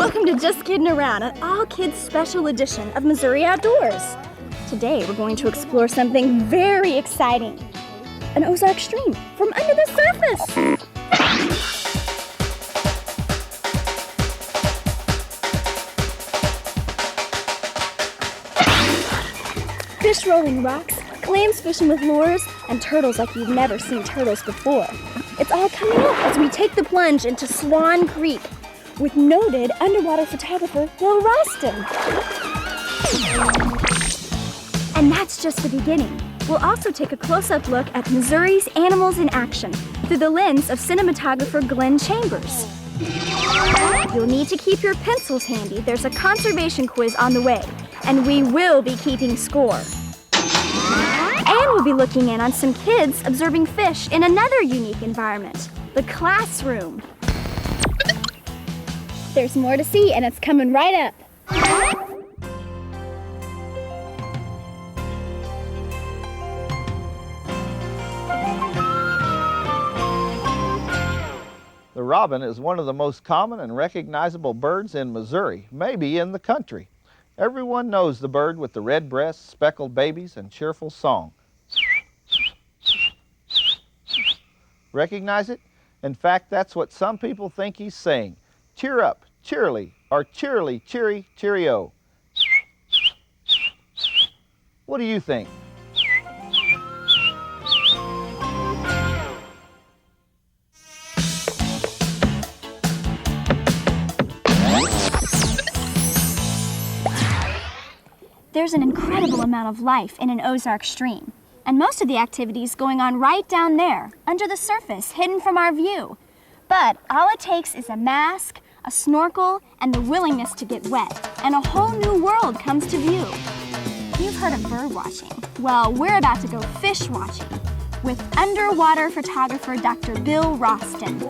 Welcome to Just Kiddin' Around, an all-kids special edition of Missouri Outdoors. Today we're going to explore something very exciting. An Ozark stream from under the surface. Fish rolling rocks, clams fishing with lures, and turtles like you've never seen turtles before. It's all coming up as we take the plunge into Swan Creek with noted underwater photographer Bill Roston. And that's just the beginning. We'll also take a close-up look at Missouri's animals in action through the lens of cinematographer Glenn Chambers. You'll need to keep your pencils handy. There's a conservation quiz on the way, and we will be keeping score. And we'll be looking in on some kids observing fish in another unique environment, the classroom. There's more to see, and it's coming right up. The robin is one of the most common and recognizable birds in Missouri, maybe in the country. Everyone knows the bird with the red breasts, speckled babies, and cheerful song. Recognize it? In fact, that's what some people think he's saying. Cheer up, cheerily, or cheerily, cheery, cheerio. What do you think? There's an incredible amount of life in an Ozark stream, and most of the activities going on right down there, under the surface, hidden from our view. But all it takes is a mask, a snorkel, and the willingness to get wet, and a whole new world comes to view. You've heard of bird watching. Well, we're about to go fish watching with underwater photographer Dr. Bill Roston.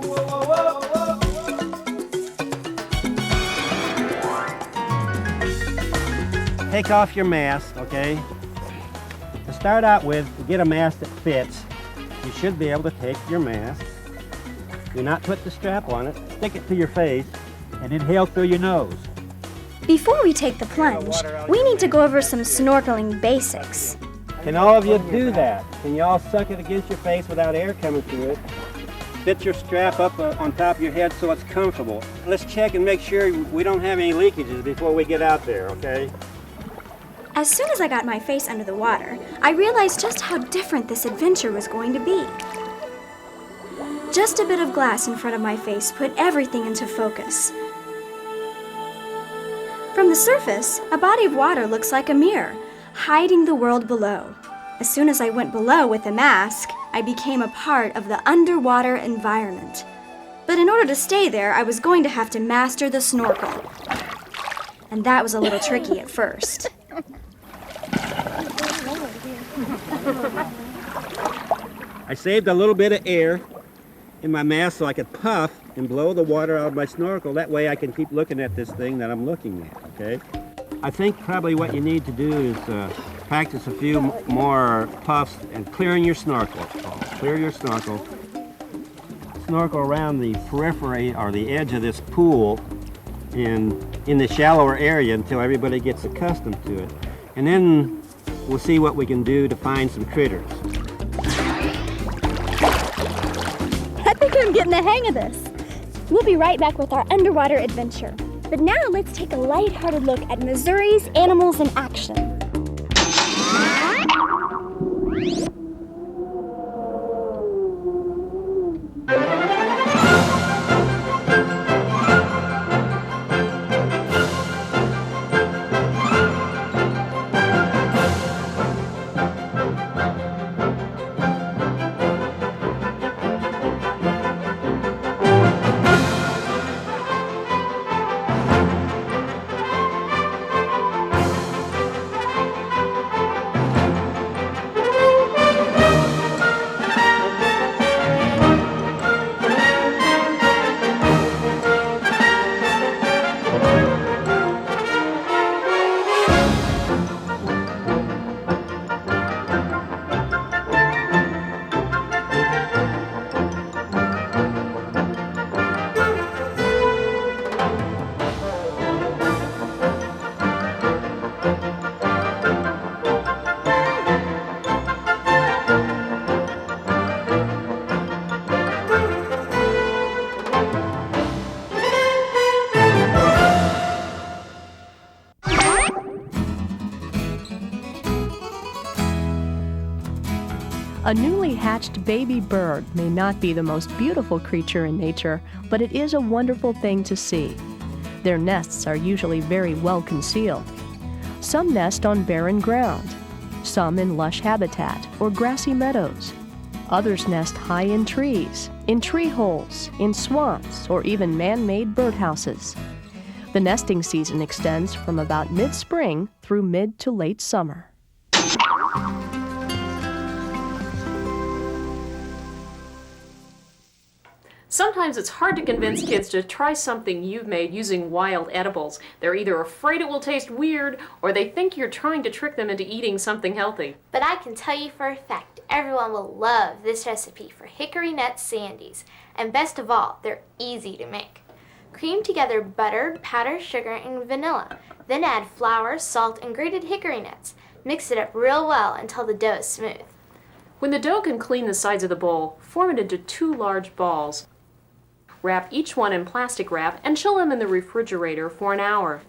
Take off your mask, okay? To start out with, to get a mask that fits, you should be able to take your mask. Do not put the strap on it, stick it to your face, and inhale through your nose. Before we take the plunge, we need to go over some snorkeling basics. Can all of you do that? Can you all suck it against your face without air coming through it? Fit your strap up on top of your head so it's comfortable. Let's check and make sure we don't have any leakages before we get out there, okay? As soon as I got my face under the water, I realized just how different this adventure was going to be. Just a bit of glass in front of my face put everything into focus. From the surface, a body of water looks like a mirror, hiding the world below. As soon as I went below with a mask, I became a part of the underwater environment. But in order to stay there, I was going to have to master the snorkel. And that was a little tricky at first. I saved a little bit of air in my mask so I could puff and blow the water out of my snorkel. That way I can keep looking at this thing that I'm looking at, okay? I think probably what you need to do is practice a few more puffs and clearing your snorkel. Clear your snorkel. Snorkel around the periphery or the edge of this pool in the shallower area until everybody gets accustomed to it. And then we'll see what we can do to find some critters. I think I'm getting the hang of this. We'll be right back with our underwater adventure. But now let's take a lighthearted look at Missouri's animals in action. A newly hatched baby bird may not be the most beautiful creature in nature, but it is a wonderful thing to see. Their nests are usually very well concealed. Some nest on barren ground, some in lush habitat or grassy meadows. Others nest high in trees, in tree holes, in swamps, or even man-made birdhouses. The nesting season extends from about mid-spring through mid to late summer. Sometimes it's hard to convince kids to try something you've made using wild edibles. They're either afraid it will taste weird, or they think you're trying to trick them into eating something healthy. But I can tell you for a fact, everyone will love this recipe for hickory nut sandies. And best of all, they're easy to make. Cream together butter, powdered sugar, and vanilla. Then add flour, salt, and grated hickory nuts. Mix it up real well until the dough is smooth. When the dough can clean the sides of the bowl, form it into 2 large balls. Wrap each one in plastic wrap and chill them in the refrigerator for an hour.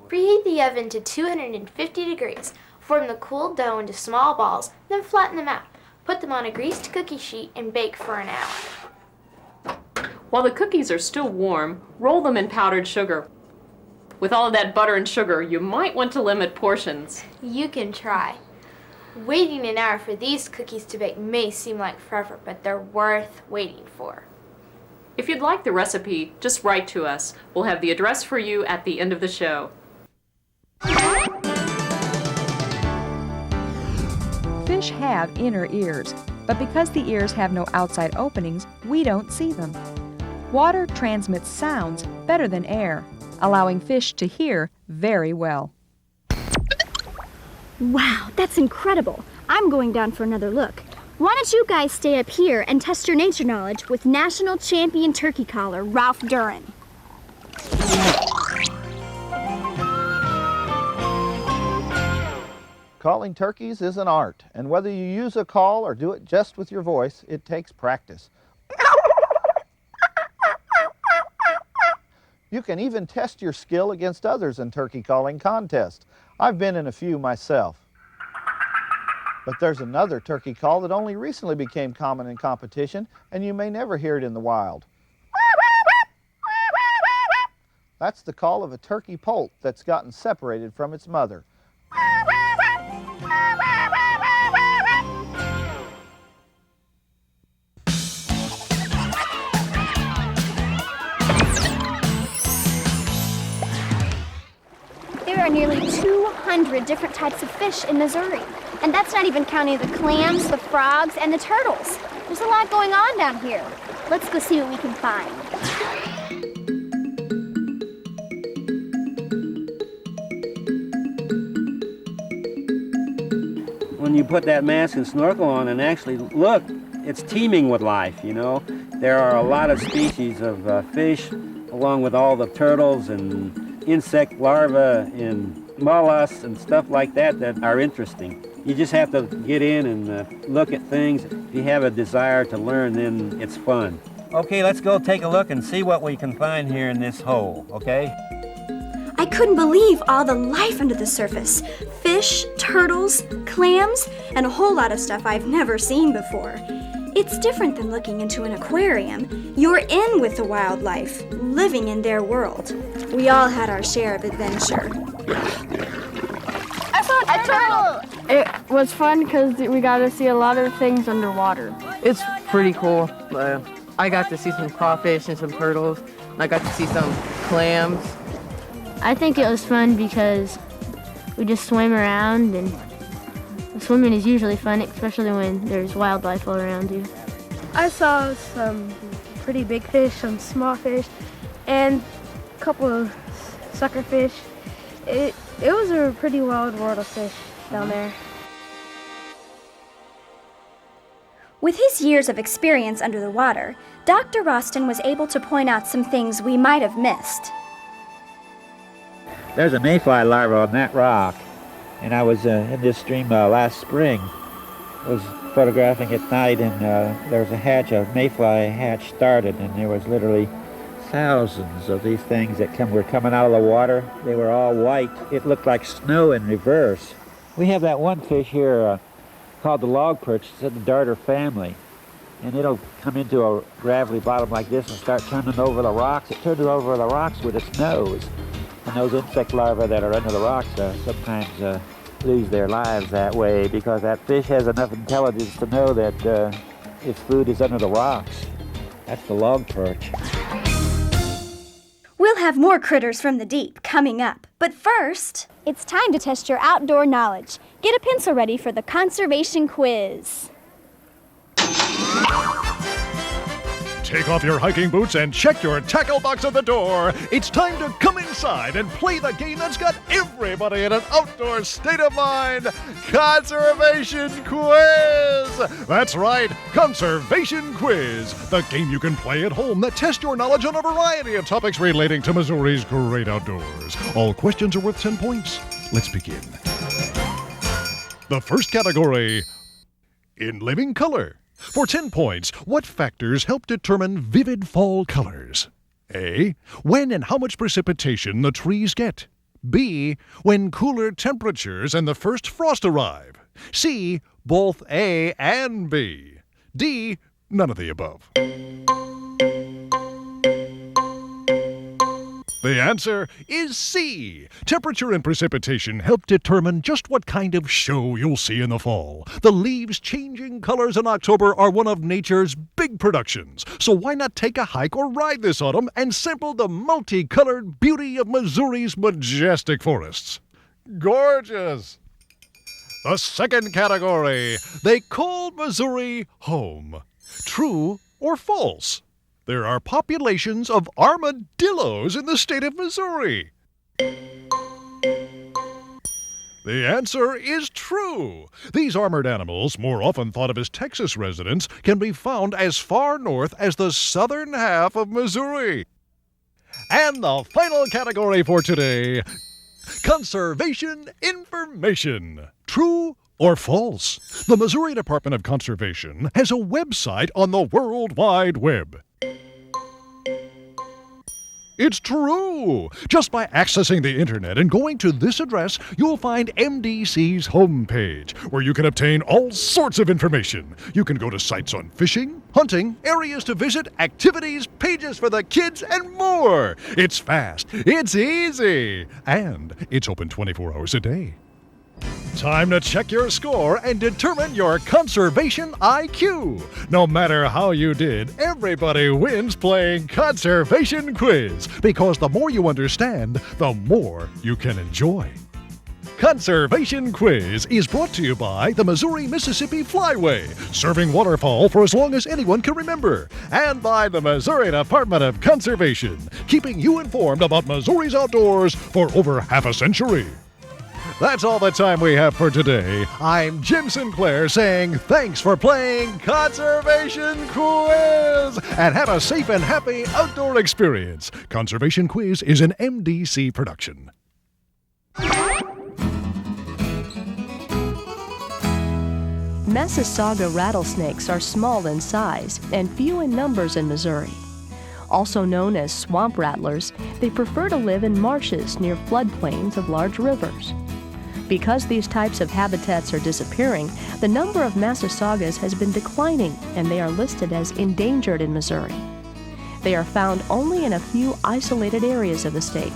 Preheat the oven to 250 degrees. Form the cooled dough into small balls, then flatten them out. Put them on a greased cookie sheet and bake for an hour. While the cookies are still warm, roll them in powdered sugar. With all of that butter and sugar, you might want to limit portions. You can try. Waiting an hour for these cookies to bake may seem like forever, but they're worth waiting for. If you'd like the recipe, just write to us. We'll have the address for you at the end of the show. Fish have inner ears, but because the ears have no outside openings, we don't see them. Water transmits sounds better than air, allowing fish to hear very well. Wow, that's incredible. I'm going down for another look. Why don't you guys stay up here and test your nature knowledge with national champion turkey caller Ralph Duran. Calling turkeys is an art, and whether you use a call or do it just with your voice, it takes practice. You can even test your skill against others in turkey calling contests. I've been in a few myself. But there's another turkey call that only recently became common in competition, and you may never hear it in the wild. That's the call of a turkey poult that's gotten separated from its mother. There are nearly 200 different types of fish in Missouri. And that's not even counting the clams, the frogs, and the turtles. There's a lot going on down here. Let's go see what we can find. When you put that mask and snorkel on and actually look, it's teeming with life, you know. There are a lot of species of fish, along with all the turtles and insect larvae and mollusks and stuff like that that are interesting. You just have to get in and look at things. If you have a desire to learn, then it's fun. Okay, let's go take a look and see what we can find here in this hole, okay? I couldn't believe all the life under the surface. Fish, turtles, clams, and a whole lot of stuff I've never seen before. It's different than looking into an aquarium. You're in with the wildlife, living in their world. We all had our share of adventure. I saw a turtle! It was fun because we got to see a lot of things underwater. It's pretty cool. I got to see some crawfish and some turtles. And I got to see some clams. I think it was fun because we just swam around, and swimming is usually fun, especially when there's wildlife all around you. I saw some pretty big fish, some small fish, and a couple of sucker fish. It was a pretty wild world of fish down there. With his years of experience under the water, Dr. Roston was able to point out some things we might have missed. There's a mayfly larva on that rock, and I was in this stream last spring. I was photographing at night, and there was a mayfly hatch started, and there was literally thousands of these things that were coming out of the water. They were all white. It looked like snow in reverse. We have that one fish here called the log perch. It's in the darter family. And it'll come into a gravelly bottom like this and start turning over the rocks. It turns over the rocks with its nose. And those insect larvae that are under the rocks sometimes lose their lives that way because that fish has enough intelligence to know that its food is under the rocks. That's the log perch. We'll have more critters from the deep coming up. But first, it's time to test your outdoor knowledge. Get a pencil ready for the conservation quiz. Take off your hiking boots and check your tackle box at the door. It's time to come inside and play the game that's got everybody in an outdoor state of mind. Conservation Quiz! That's right, Conservation Quiz. The game you can play at home that tests your knowledge on a variety of topics relating to Missouri's great outdoors. All questions are worth 10 points. Let's begin. The first category, in living color. For 10 points, what factors help determine vivid fall colors? A. When and how much precipitation the trees get. B. When cooler temperatures and the first frost arrive. C. Both A and B. D. None of the above. The answer is C. Temperature and precipitation help determine just what kind of show you'll see in the fall. The leaves changing colors in October are one of nature's big productions. So why not take a hike or ride this autumn and sample the multicolored beauty of Missouri's majestic forests? Gorgeous! The second category, they called Missouri home. True or false? There are populations of armadillos in the state of Missouri. The answer is true. These armored animals, more often thought of as Texas residents, can be found as far north as the southern half of Missouri. And the final category for today, conservation information. True or false? The Missouri Department of Conservation has a website on the World Wide Web. It's true! Just by accessing the internet and going to this address, you'll find MDC's homepage, where you can obtain all sorts of information. You can go to sites on fishing, hunting, areas to visit, activities, pages for the kids, and more. It's fast, it's easy, and it's open 24 hours a day. Time to check your score and determine your conservation IQ. No matter how you did, everybody wins playing Conservation Quiz, because the more you understand, the more you can enjoy. Conservation Quiz is brought to you by the Missouri-Mississippi Flyway, serving waterfowl for as long as anyone can remember, and by the Missouri Department of Conservation, keeping you informed about Missouri's outdoors for over half a century. That's all the time we have for today. I'm Jim Sinclair saying thanks for playing Conservation Quiz, and have a safe and happy outdoor experience. Conservation Quiz is an MDC production. Massasauga rattlesnakes are small in size and few in numbers in Missouri. Also known as swamp rattlers, they prefer to live in marshes near floodplains of large rivers. Because these types of habitats are disappearing, the number of Massasaugas has been declining, and they are listed as endangered in Missouri. They are found only in a few isolated areas of the state.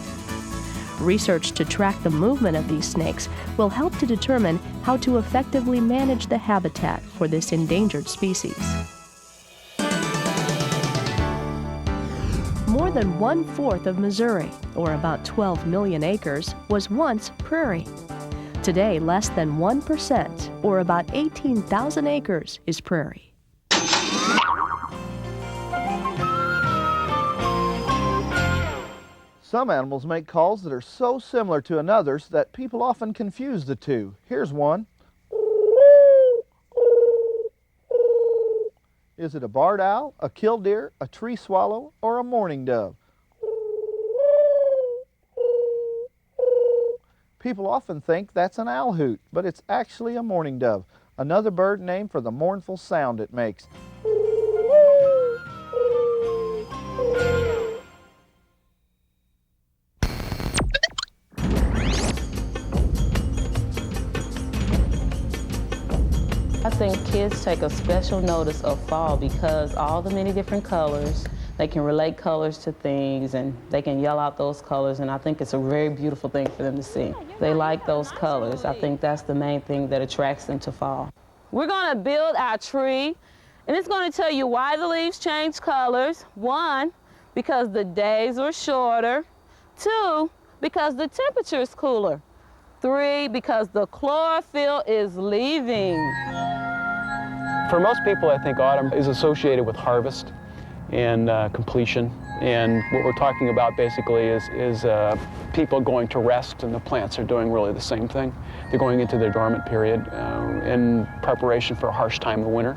Research to track the movement of these snakes will help to determine how to effectively manage the habitat for this endangered species. More than 1/4 of Missouri, or about 12 million acres, was once prairie. Today, less than 1%, or about 18,000 acres, is prairie. Some animals make calls that are so similar to another's that people often confuse the two. Here's one. Is it a barred owl, a killdeer, a tree swallow, or a mourning dove? People often think that's an owl hoot, but it's actually a mourning dove, another bird name for the mournful sound it makes. kids take a special notice of fall because all the many different colors, they can relate colors to things and they can yell out those colors, and I think it's a very beautiful thing for them to see. They like those colors. I think that's the main thing that attracts them to fall. We're gonna build our tree, and it's gonna tell you why the leaves change colors. 1, because the days are shorter. 2, because the temperature is cooler. 3, because the chlorophyll is leaving. For most people, I think autumn is associated with harvest and completion. And what we're talking about basically is people going to rest, and the plants are doing really the same thing. They're going into their dormant period in preparation for a harsh time of winter.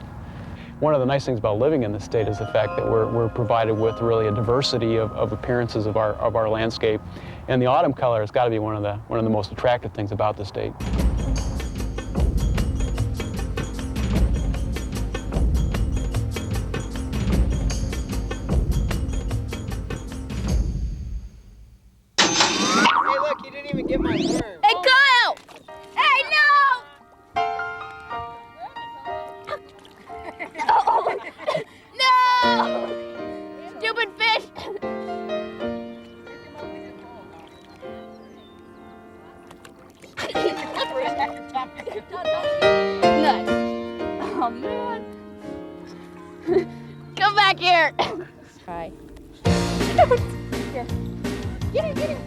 One of the nice things about living in this state is the fact that we're provided with really a diversity of appearances of our landscape. And the autumn color has got to be one of the most attractive things about the state. Hey, look, you didn't even get my worm. Hey, Kyle! Hey, no! No! Stupid fish! Nice. Oh, man. Come back here. Hi. Here. Get it, get it.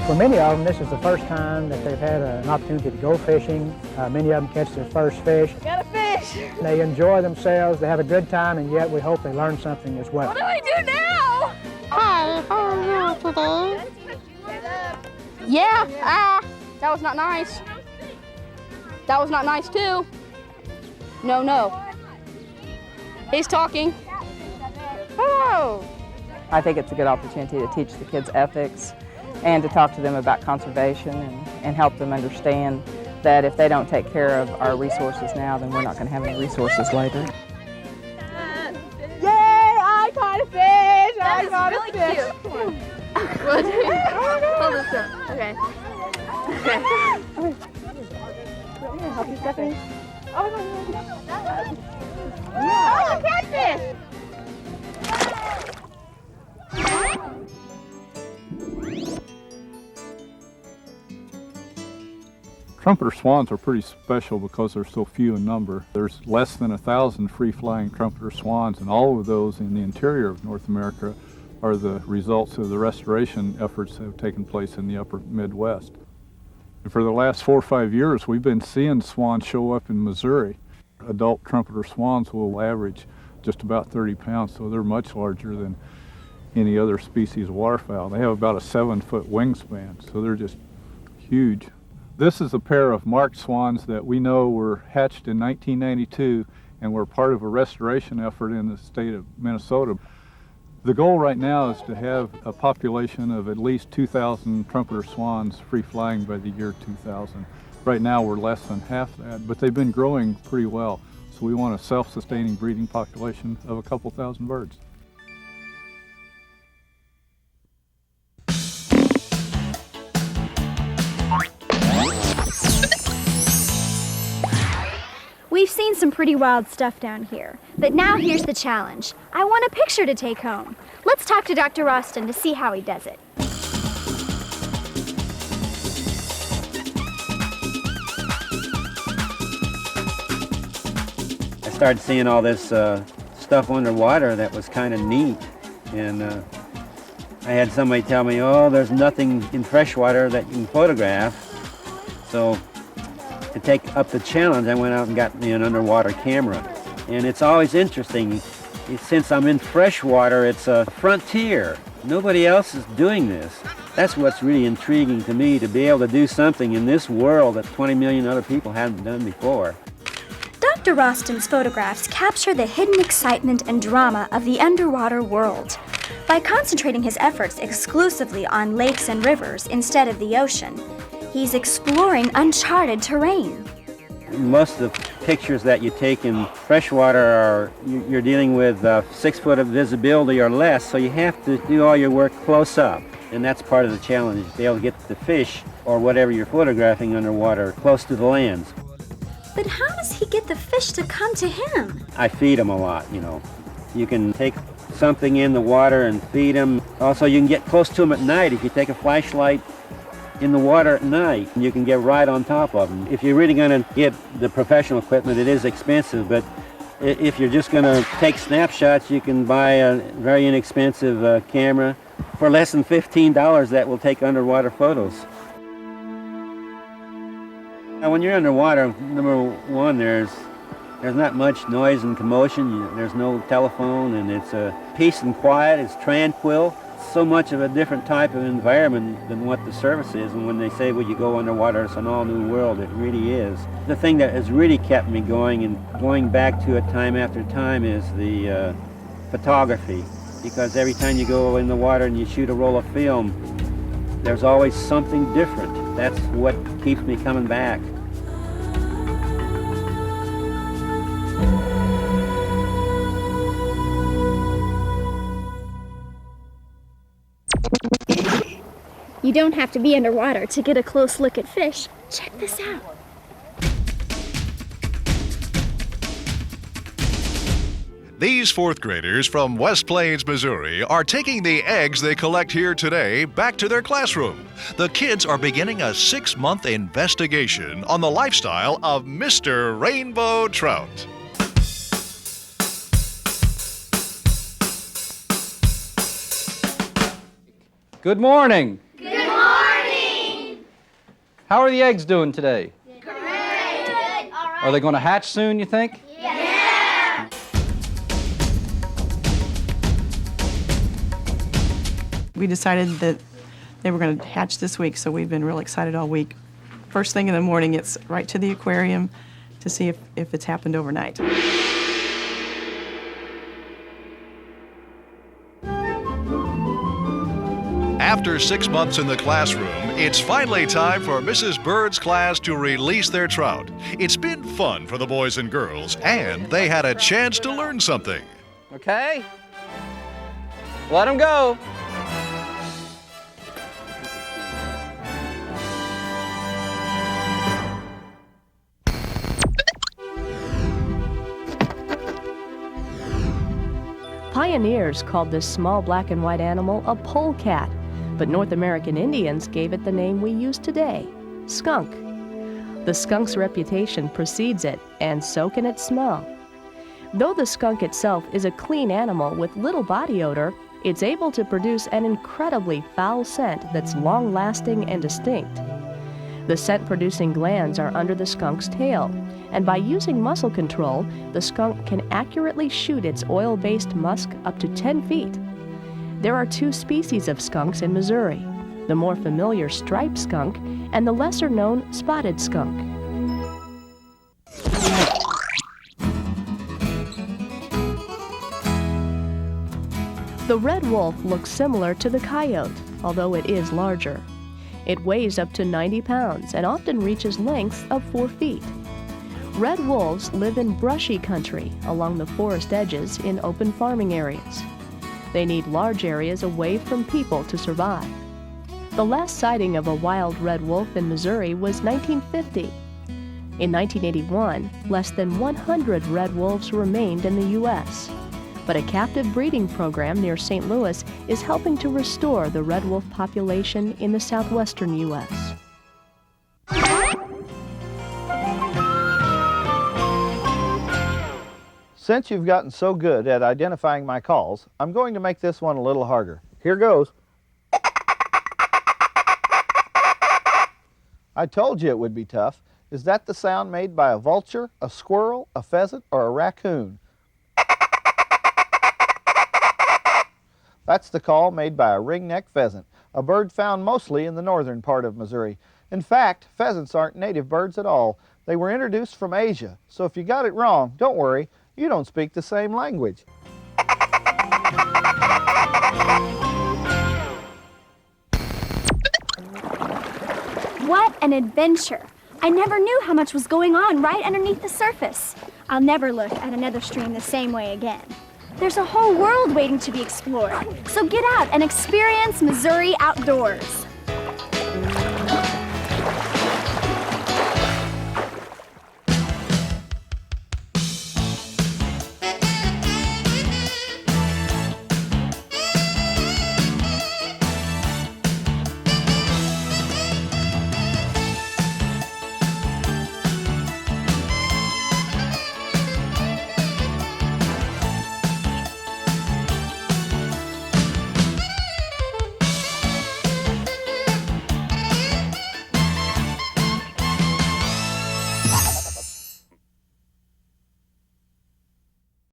For many of them, this is the first time that they've had an opportunity to go fishing. Many of them catch their first fish. Got a fish. They enjoy themselves, they have a good time, and yet we hope they learn something as well. What do I do now? Hi, how are you today? Yeah, that was not nice. That was not nice too. No. He's talking. Hello. I think it's a good opportunity to teach the kids ethics and to talk to them about conservation and help them understand that if they don't take care of our resources now, then we're not going to have any resources later. Yay! I caught a fish! I caught really a fish! cute. Hold this up. Okay. Okay. Help you, Stephanie. Oh, no. Oh, catfish! Trumpeter swans are pretty special because they're so few in number. There's less than 1,000 free-flying trumpeter swans, and all of those in the interior of North America are the results of the restoration efforts that have taken place in the upper Midwest. And for the last 4 or 5 years, we've been seeing swans show up in Missouri. Adult trumpeter swans will average just about 30 pounds, so they're much larger than any other species of waterfowl. They have about a 7-foot wingspan, so they're just huge. This is a pair of marked swans that we know were hatched in 1992 and were part of a restoration effort in the state of Minnesota. The goal right now is to have a population of at least 2,000 trumpeter swans free-flying by the year 2000. Right now we're less than half that, but they've been growing pretty well. So we want a self-sustaining breeding population of a couple thousand birds. We've seen some pretty wild stuff down here, but now here's the challenge. I want a picture to take home. Let's talk to Dr. Roston to see how he does it. I started seeing all this stuff underwater that was kind of neat, and I had somebody tell me, oh, there's nothing in freshwater that you can photograph. So to take up the challenge, I went out and got me an underwater camera. And it's always interesting. Since I'm in freshwater, it's a frontier. Nobody else is doing this. That's what's really intriguing to me, to be able to do something in this world that 20 million other people haven't done before. Dr. Roston's photographs capture the hidden excitement and drama of the underwater world. By concentrating his efforts exclusively on lakes and rivers instead of the ocean, he's exploring uncharted terrain. Most of the pictures that you take in freshwater are, you're dealing with 6 foot of visibility or less, so you have to do all your work close up. And that's part of the challenge, to be able to get the fish or whatever you're photographing underwater close to the lands. But how does he get the fish to come to him? I feed them a lot, you know. You can take something in the water and feed them. Also, you can get close to them at night. If you take a flashlight in the water at night, you can get right on top of them. If you're really going to get the professional equipment, it is expensive, but if you're just going to take snapshots, you can buy a very inexpensive camera for less than $15 that will take underwater photos. Now, when you're underwater, number one, there's not much noise and commotion. There's no telephone, and it's peace and quiet. It's tranquil. So much of a different type of environment than what the surface is. And when they say, well, you go underwater, it's an all-new world, it really is. The thing that has really kept me going and going back to it time after time is the photography. Because every time you go in the water and you shoot a roll of film, there's always something different. That's what keeps me coming back. You don't have to be underwater to get a close look at fish. Check this out. These fourth graders from West Plains, Missouri are taking the eggs they collect here today back to their classroom. The kids are beginning a 6-month investigation on the lifestyle of Mr. Rainbow Trout. Good morning. Good morning. How are the eggs doing today? Great. All right. Are they going to hatch soon, you think? Yeah. We decided that they were going to hatch this week, so we've been real excited all week. First thing in the morning, it's right to the aquarium to see if it's happened overnight. After 6 months in the classroom, it's finally time for Mrs. Bird's class to release their trout. It's been fun for the boys and girls, and they had a chance to learn something. Okay. Let them go. Pioneers called this small black and white animal a polecat, but North American Indians gave it the name we use today, skunk. The skunk's reputation precedes it, and so can its smell. Though the skunk itself is a clean animal with little body odor, it's able to produce an incredibly foul scent that's long-lasting and distinct. The scent-producing glands are under the skunk's tail, and by using muscle control, the skunk can accurately shoot its oil-based musk up to 10 feet. There are 2 species of skunks in Missouri, the more familiar striped skunk and the lesser-known spotted skunk. The red wolf looks similar to the coyote, although it is larger. It weighs up to 90 pounds and often reaches lengths of 4 feet. Red wolves live in brushy country along the forest edges in open farming areas. They need large areas away from people to survive. The last sighting of a wild red wolf in Missouri was 1950. In 1981, less than 100 red wolves remained in the U.S., but a captive breeding program near St. Louis is helping to restore the red wolf population in the southwestern U.S. Since you've gotten so good at identifying my calls, I'm going to make this one a little harder. Here goes. I told you it would be tough. Is that the sound made by a vulture, a squirrel, a pheasant, or a raccoon? That's the call made by a ringneck pheasant, a bird found mostly in the northern part of Missouri. In fact, pheasants aren't native birds at all. They were introduced from Asia, so if you got it wrong, don't worry. You don't speak the same language. What an adventure! I never knew how much was going on right underneath the surface. I'll never look at another stream the same way again. There's a whole world waiting to be explored, so get out and experience Missouri outdoors.